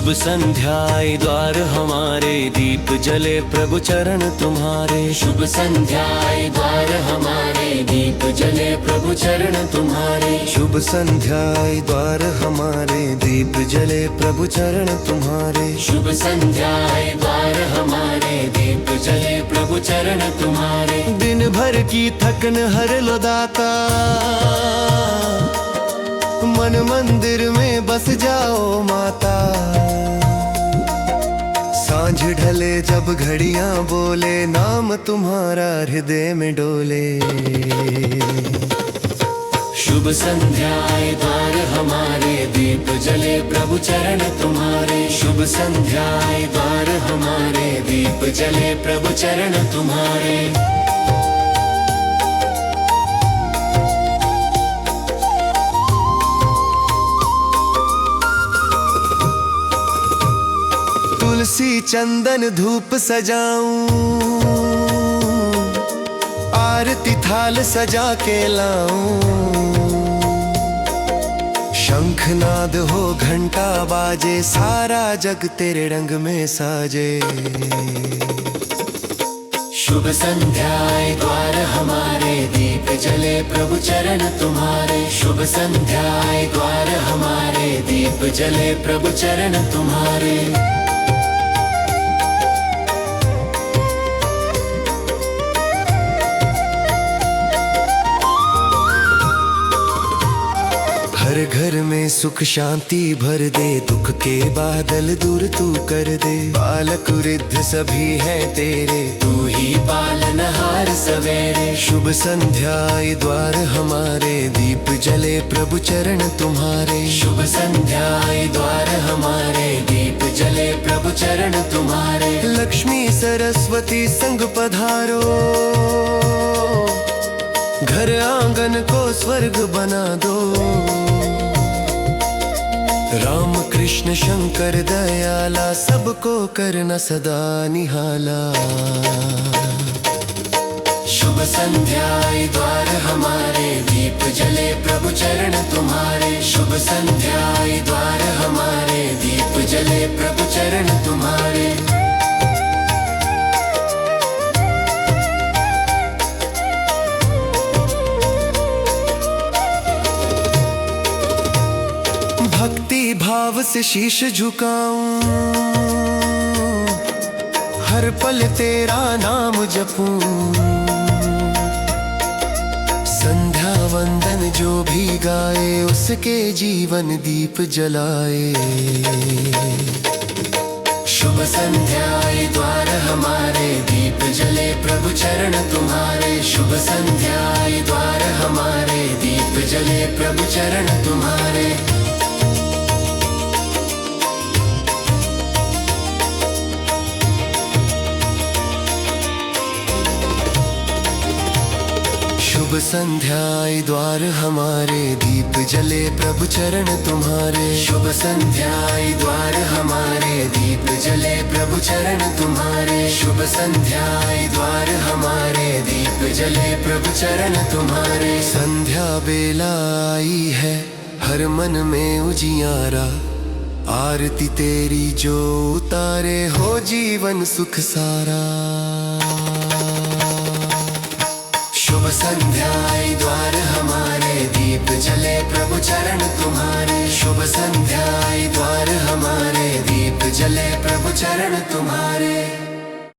शुभ संध्याए द्वार हमारे, दीप जले प्रभु चरण तुम्हारे। शुभ संध्याए द्वार हमारे, दीप जले प्रभु चरण तुम्हारे। शुभ संध्याए द्वार हमारे, दीप जले प्रभु चरण तुम्हारे। शुभ संध्याए द्वार हमारे, दीप जले प्रभु चरण तुम्हारे। दिन भर की थकन हर लो दाता, मन मंदिर में बस जाओ माता। सांझ ढले जब घड़ियां बोले, नाम तुम्हारा हृदय में डोले। शुभ संध्याए द्वार हमारे, दीप जले प्रभु चरण तुम्हारे। शुभ संध्याए द्वार हमारे, दीप जले प्रभु चरण तुम्हारे। तुलसी चंदन धूप सजाऊं, आरती थाल सजा के लाऊं। शंखनाद हो घंटा बाजे, सारा जग तेरे रंग में साजे। शुभ संध्याए द्वार हमारे, दीप जले प्रभु चरण तुम्हारे। शुभ संध्याए द्वार हमारे, दीप जले प्रभु चरण तुम्हारे। हर घर में सुख शांति भर दे, दुख के बादल दूर तू कर दे। बालक वृद्ध सभी हैं तेरे, तू ही पालनहार सवेरे। शुभ संध्याए द्वार हमारे, दीप जले प्रभु चरण तुम्हारे। शुभ संध्याए द्वार हमारे, दीप जले प्रभु चरण तुम्हारे। लक्ष्मी सरस्वती संग पधारो, घर आंगन को स्वर्ग बना दो। राम कृष्ण शंकर दयाला, सबको करना सदा निहाला। शुभ संध्याए द्वार हमारे, दीप जले प्रभु चरण तुम्हारे। शुभ संध्याए द्वार हमारे, दीप जले प्रभु चरण तुम्हारे। भक्ति भाव से शीश झुकाऊं, हर पल तेरा नाम जपूं। संध्या वंदन जो भी गाए, उसके जीवन दीप जलाए। शुभ संध्याए द्वार हमारे, दीप जले प्रभु चरण तुम्हारे। शुभ संध्याए द्वार हमारे, दीप जले प्रभु चरण तुम्हारे। शुभ संध्याए द्वार हमारे, दीप जले प्रभु चरण तुम्हारे। शुभ संध्याए द्वार हमारे, दीप जले प्रभु चरण तुम्हारे। शुभ संध्याए द्वार हमारे, दीप जले प्रभु चरण तुम्हारे। संध्या बेला आई है, हर मन में उजियारा। आरती तेरी जो उतारे, हो जीवन सुख सारा। शुभ संध्याए द्वार हमारे, दीप जले प्रभु चरण तुम्हारे। शुभ संध्याए द्वार हमारे, दीप जले प्रभु चरण तुम्हारे।